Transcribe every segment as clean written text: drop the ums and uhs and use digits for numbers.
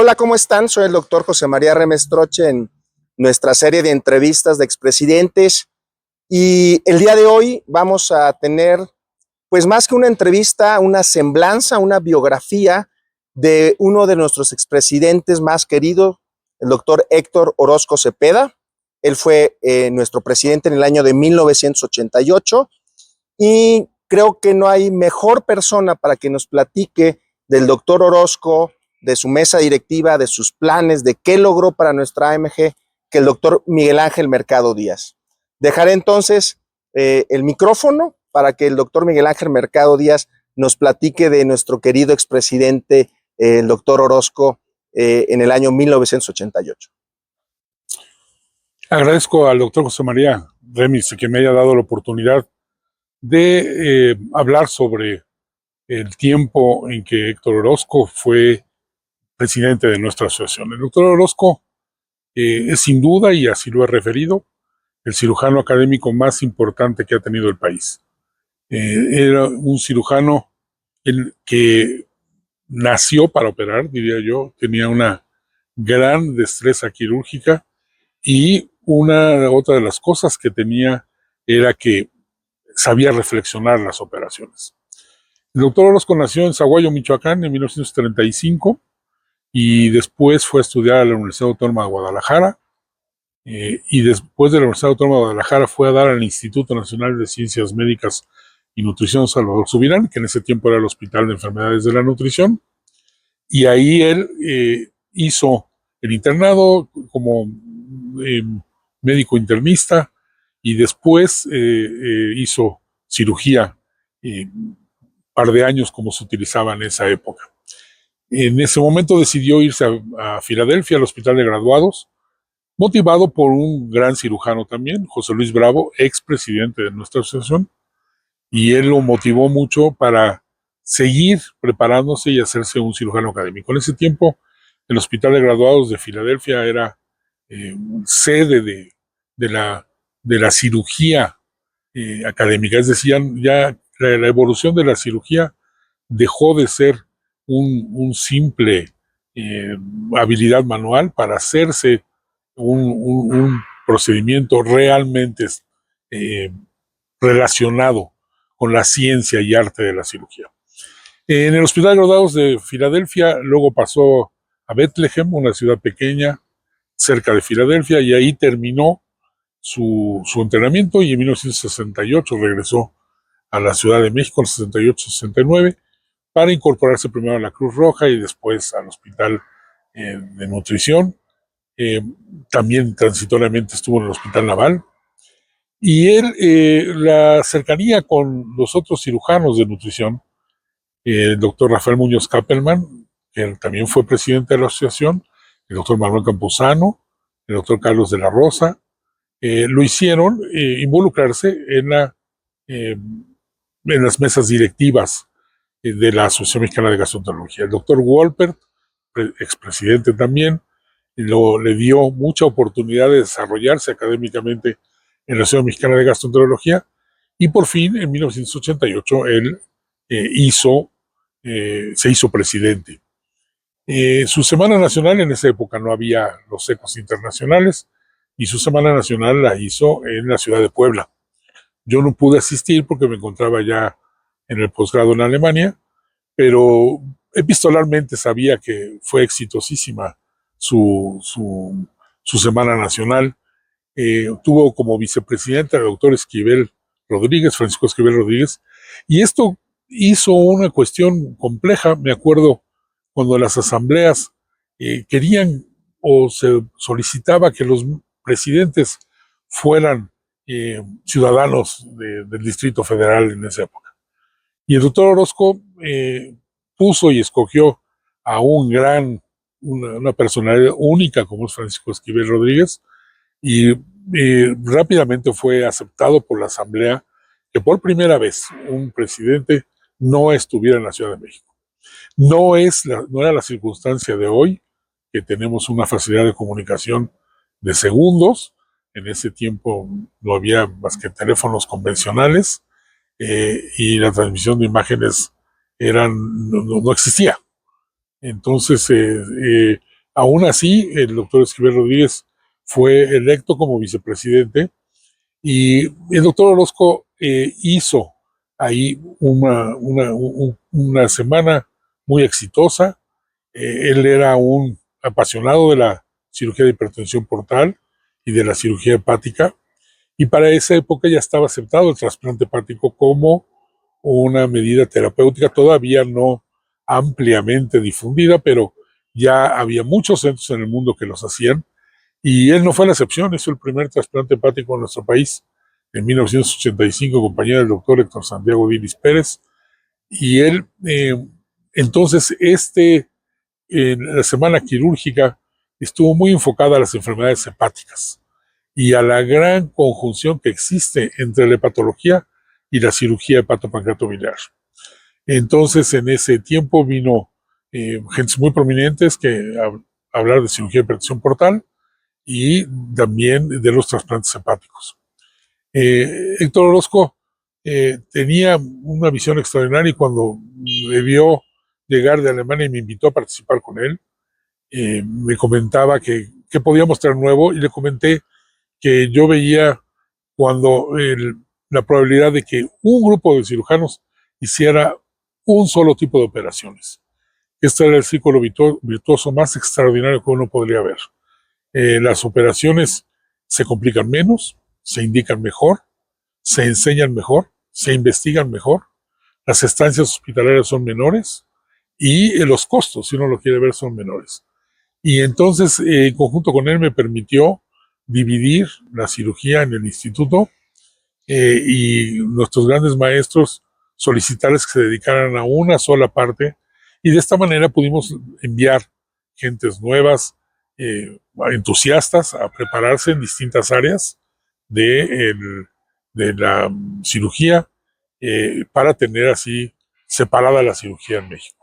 Hola, ¿cómo están? Soy el doctor José María Remestroche en nuestra serie de entrevistas de expresidentes y el día de hoy vamos a tener, pues más que una entrevista, una semblanza, una biografía de uno de nuestros expresidentes más queridos, el doctor Héctor Orozco Cepeda. Él fue nuestro presidente en el año de 1988 y creo que no hay mejor persona para que nos platique del doctor Orozco, de su mesa directiva, de sus planes, de qué logró para nuestra AMG, que el doctor Miguel Ángel Mercado Díaz. Dejaré entonces el micrófono para que el doctor Miguel Ángel Mercado Díaz nos platique de nuestro querido expresidente, el doctor Orozco, en el año 1988. Agradezco al doctor José María Remis que me haya dado la oportunidad de hablar sobre el tiempo en que Héctor Orozco fue presidente de nuestra asociación. El doctor Orozco es sin duda, y así lo he referido, el cirujano académico más importante que ha tenido el país. Era un cirujano que nació para operar, diría yo, tenía una gran destreza quirúrgica y otra de las cosas que tenía era que sabía reflexionar las operaciones. El doctor Orozco nació en Zaguayo, Michoacán, en 1935 y después fue a estudiar a la Universidad Autónoma de Guadalajara y después de la Universidad Autónoma de Guadalajara fue a dar al Instituto Nacional de Ciencias Médicas y Nutrición Salvador Subirán, que en ese tiempo era el Hospital de Enfermedades de la Nutrición, y ahí él hizo el internado como médico internista y después hizo cirugía un par de años como se utilizaba en esa época. En ese momento decidió irse a Filadelfia, al Hospital de Graduados, motivado por un gran cirujano también, José Luis Bravo, expresidente de nuestra asociación, y él lo motivó mucho para seguir preparándose y hacerse un cirujano académico. En ese tiempo, el Hospital de Graduados de Filadelfia era sede de la cirugía académica, es decir, ya la evolución de la cirugía dejó de ser un simple habilidad manual para hacerse un procedimiento realmente relacionado con la ciencia y arte de la cirugía. En el Hospital de Graduados de Filadelfia, luego pasó a Bethlehem, una ciudad pequeña cerca de Filadelfia, y ahí terminó su entrenamiento y en 1968 regresó a la Ciudad de México, en 68-69, para incorporarse primero a la Cruz Roja y después al Hospital de Nutrición. También transitoriamente estuvo en el Hospital Naval. Y él, la cercanía con los otros cirujanos de nutrición, el doctor Rafael Muñoz Kappelman, que también fue presidente de la asociación, el doctor Manuel Campuzano, el doctor Carlos de la Rosa, lo hicieron involucrarse en las mesas directivas de la Asociación Mexicana de Gastroenterología. El doctor Wolpert, expresidente también, le dio mucha oportunidad de desarrollarse académicamente en la Asociación Mexicana de Gastroenterología y por fin en 1988 él se hizo presidente. Su Semana Nacional, en esa época no había los ecos internacionales, y su Semana Nacional la hizo en la ciudad de Puebla. Yo no pude asistir porque me encontraba ya en el posgrado en Alemania, pero epistolarmente sabía que fue exitosísima su Semana Nacional. Tuvo como vicepresidente al doctor Esquivel Rodríguez, Francisco Esquivel Rodríguez, y esto hizo una cuestión compleja. Me acuerdo cuando las asambleas querían o se solicitaba que los presidentes fueran ciudadanos del Distrito Federal en esa época. Y el doctor Orozco puso y escogió a una personalidad única como es Francisco Esquivel Rodríguez, y rápidamente fue aceptado por la Asamblea que por primera vez un presidente no estuviera en la Ciudad de México. No era la circunstancia de hoy, que tenemos una facilidad de comunicación de segundos. En ese tiempo no había más que teléfonos convencionales y la transmisión de imágenes no existía. Entonces Aún así, el doctor Esquivel Rodríguez fue electo como vicepresidente y el doctor Orozco hizo ahí una semana muy exitosa. Él era un apasionado de la cirugía de hipertensión portal y de la cirugía hepática, y para esa época ya estaba aceptado el trasplante hepático como una medida terapéutica, todavía no ampliamente difundida, pero ya había muchos centros en el mundo que los hacían, y él no fue la excepción. Hizo el primer trasplante hepático en nuestro país en 1985, en compañía del doctor Héctor Santiago Dilis Pérez, y él, entonces, en la semana quirúrgica estuvo muy enfocada a las enfermedades hepáticas y a la gran conjunción que existe entre la hepatología y la cirugía hepatopancreatobiliar. Entonces, en ese tiempo vino gentes muy prominentes que hablar de cirugía de hipertensión portal y también de los trasplantes hepáticos. Héctor Orozco tenía una visión extraordinaria, y cuando me vio llegar de Alemania y me invitó a participar con él, me comentaba que podía mostrar nuevo, y le comenté que yo veía cuando la probabilidad de que un grupo de cirujanos hiciera un solo tipo de operaciones. Este era el círculo virtuoso más extraordinario que uno podría ver. Las operaciones se complican menos, se indican mejor, se enseñan mejor, se investigan mejor, las estancias hospitalarias son menores y los costos, si uno lo quiere ver, son menores. Y entonces, en conjunto con él, me permitió dividir la cirugía en el instituto, y nuestros grandes maestros solicitarles que se dedicaran a una sola parte, y de esta manera pudimos enviar gentes nuevas, entusiastas, a prepararse en distintas áreas de la cirugía, para tener así separada la cirugía en México.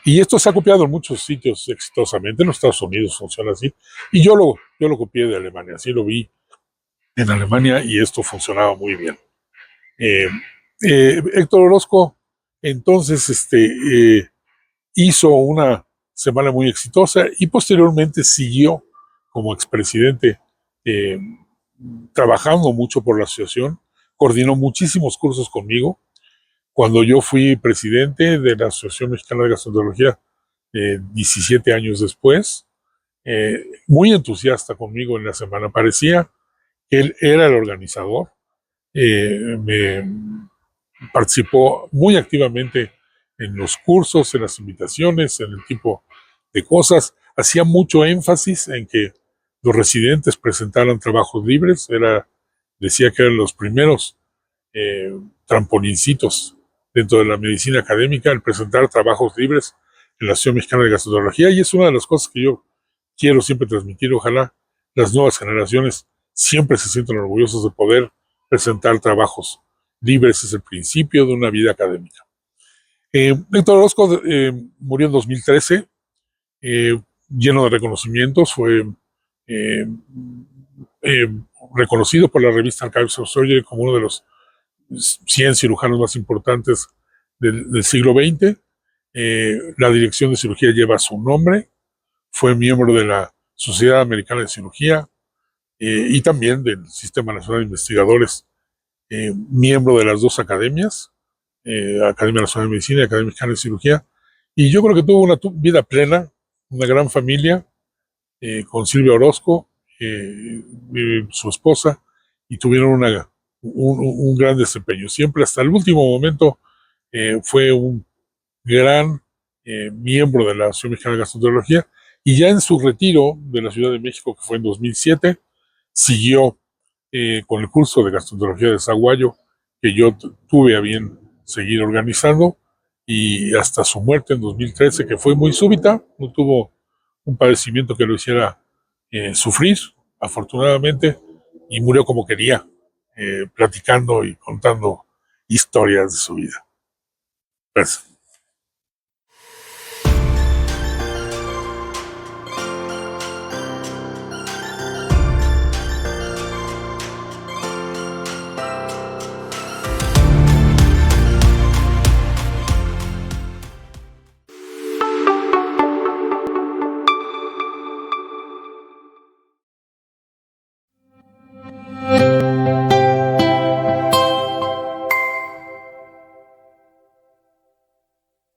Y esto se ha copiado en muchos sitios exitosamente. En los Estados Unidos funciona así, y yo lo copié de Alemania, así lo vi en Alemania, y esto funcionaba muy bien. Eh, Héctor Orozco entonces hizo una semana muy exitosa, y posteriormente siguió como expresidente, eh, trabajando mucho por la asociación, coordinó muchísimos cursos conmigo. Cuando yo fui presidente de la Asociación Mexicana de Gastroenterología, 17 años después, muy entusiasta conmigo en la semana, parecía que él era el organizador. Me participó muy activamente en los cursos, en las invitaciones, en el tipo de cosas. Hacía mucho énfasis en que los residentes presentaran trabajos libres. Decía que eran los primeros trampolincitos dentro de la medicina académica, el presentar trabajos libres en la Asociación Mexicana de Gastroenterología, y es una de las cosas que yo quiero siempre transmitir. Ojalá las nuevas generaciones siempre se sientan orgullosos de poder presentar trabajos libres. Es el principio de una vida académica. Héctor Orozco murió en 2013, lleno de reconocimientos. Fue eh, eh, reconocido por la revista Archives of Surgery como uno de los 100 cirujanos más importantes del siglo XX. La dirección de cirugía lleva su nombre. Fue miembro de la Sociedad Americana de Cirugía, y también del Sistema Nacional de Investigadores, miembro de las dos academias, Academia Nacional de Medicina y Academia Mexicana de Cirugía. Y yo creo que tuvo una vida plena, una gran familia, con Silvia Orozco, su esposa, y tuvieron un gran desempeño. Siempre, hasta el último momento, fue un gran miembro de la Asociación Mexicana de Gastroenterología, y ya en su retiro de la Ciudad de México, que fue en 2007, siguió con el curso de gastroenterología de Zaguayo, que yo tuve a bien seguir organizando, y hasta su muerte en 2013, que fue muy súbita. No tuvo un padecimiento que lo hiciera sufrir, afortunadamente, y murió como quería, platicando y contando historias de su vida. Gracias.